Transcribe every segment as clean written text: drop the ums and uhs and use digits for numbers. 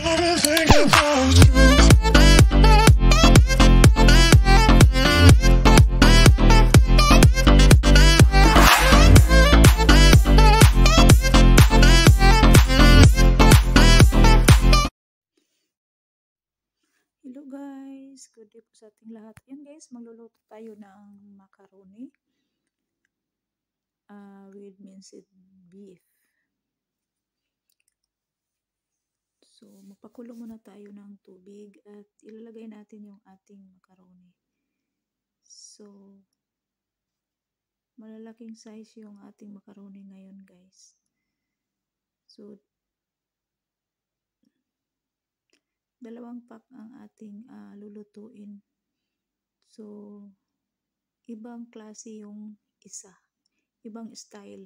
Hello guys, good day po sa ating lahat. Yan guys, magluluto tayo ng macaroni with minced beef. So, magpakulo muna tayo ng tubig at ilalagay natin yung ating macaroni. So, malalaking size yung ating macaroni ngayon guys. So, 2 pack ang ating lulutuin. So, ibang klase yung isa. Ibang style,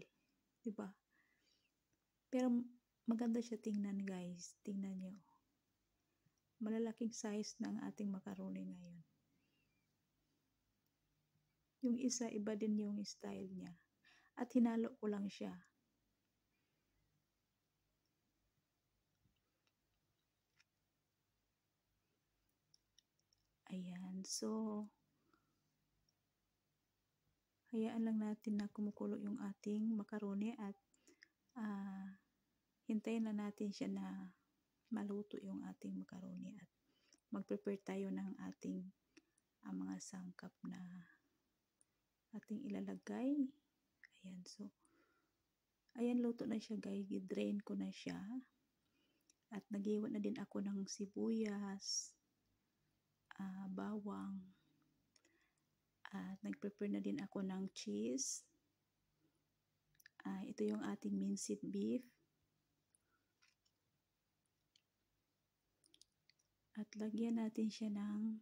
'di ba? Pero maganda siya tingnan guys. Tingnan nyo. Malalaking size ng ating macaroni ngayon. Yung isa, iba din yung style niya. At hinalo ko lang siya. Ayan. So, hayaan lang natin na kumukulo yung ating macaroni at hintayin lang natin siya na maluto yung ating macaroni at mag-prepare tayo ng ating mga sangkap na ating ilalagay. Ayan. So, ayan, luto na siya guys. I-drain ko na siya. At nag-iwan na din ako ng sibuyas, bawang, at nag-prepare na din ako ng cheese. Ito yung ating minced beef. At lagyan natin siya ng,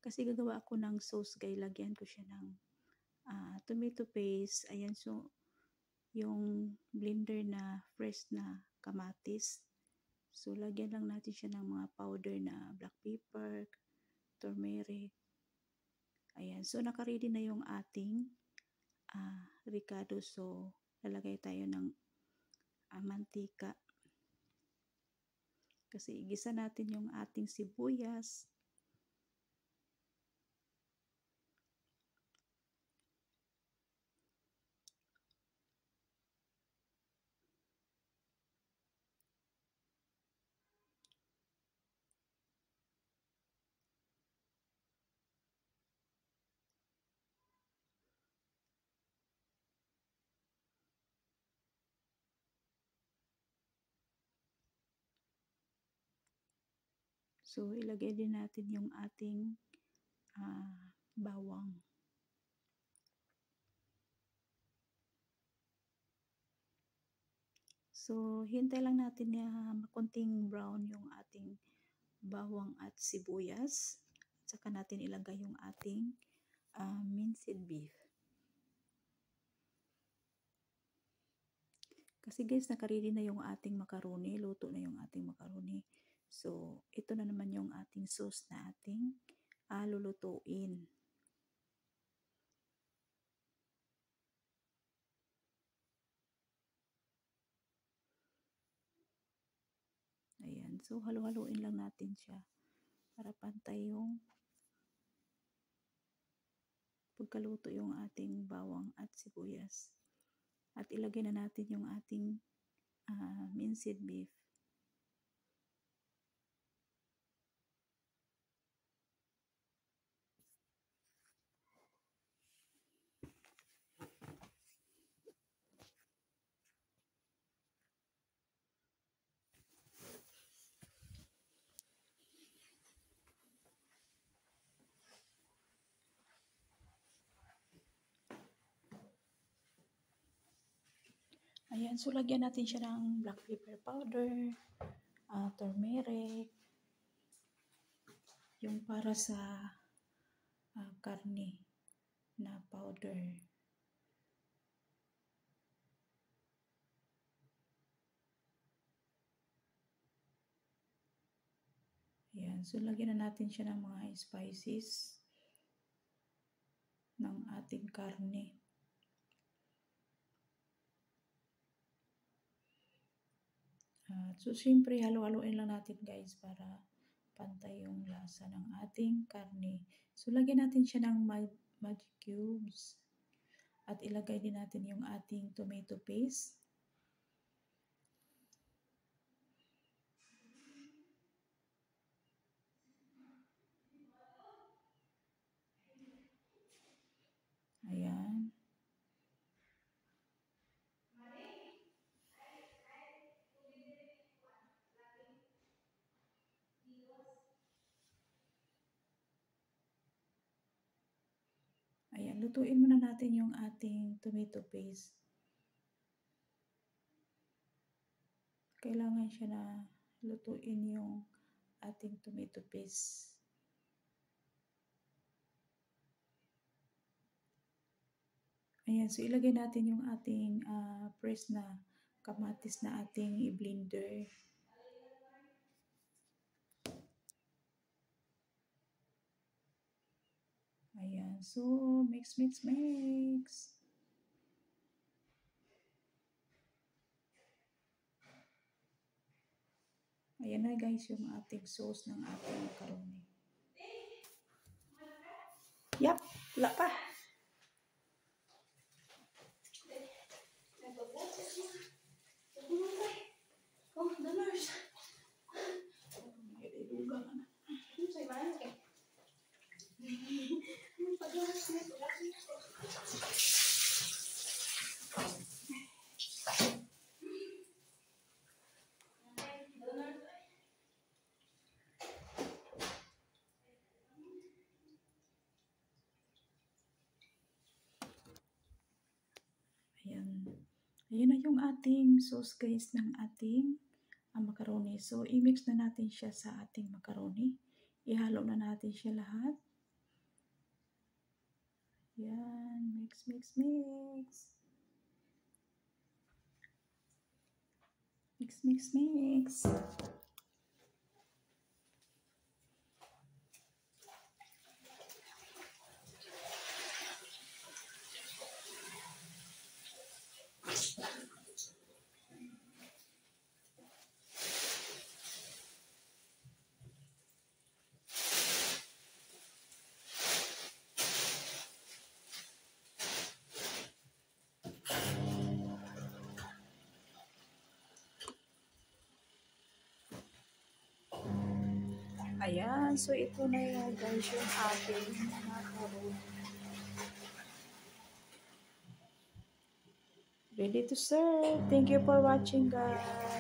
kasi gagawa ako ng sauce guys, lagyan ko siya ng tomato paste. Ayan, so yung blender na fresh na kamatis. So lagyan lang natin siya ng mga powder na black pepper, turmeric. Ayan, so naka-ready na yung ating ricado. So lalagay tayo ng mantika. Kasi igisa natin yung ating sibuyas. So ilagay din natin yung ating bawang. So, hintay lang natin na makunting brown yung ating bawang at sibuyas. At saka natin ilagay yung ating minced beef. Kasi guys, nakaready na yung ating macaroni. Luto na yung ating macaroni. So, ito na naman yung ating sauce na ating lulutuin. Ayan. So, halo-haloin lang natin siya para pantay yung pagkaluto yung ating bawang at sibuyas. At ilagay na natin yung ating minced beef. Ayan, so lagyan natin siya ng black pepper powder, turmeric, yung para sa karne na powder. Ayan, so lagyan na natin siya ng mga spices ng ating karne. So, siyempre, halo-haloin lang natin guys para pantay yung lasa ng ating karne. So, lagyan natin siya ng magic cubes. At ilagay din natin yung ating tomato paste. Ayan. Ayan, lutuin muna natin yung ating tomato paste. Kailangan siya na lutuin yung ating tomato paste. Ayan, so ilagay natin yung ating fresh na kamatis na ating i-blender. Ayan, so mix, mix, mix. Ayan na guys yung ating sauce ng ating macaroni. Yap, wala pa. Ayan. Ayan na yung ating sauce guys ng ating macaroni. So, i-mix na natin siya sa ating macaroni. Ihalo na natin siya lahat. Ayan. Mix, mix, mix. Mix, mix, mix. Ayan, so ito na yung guys yung ating macaroni. Ready to serve. Thank you for watching guys.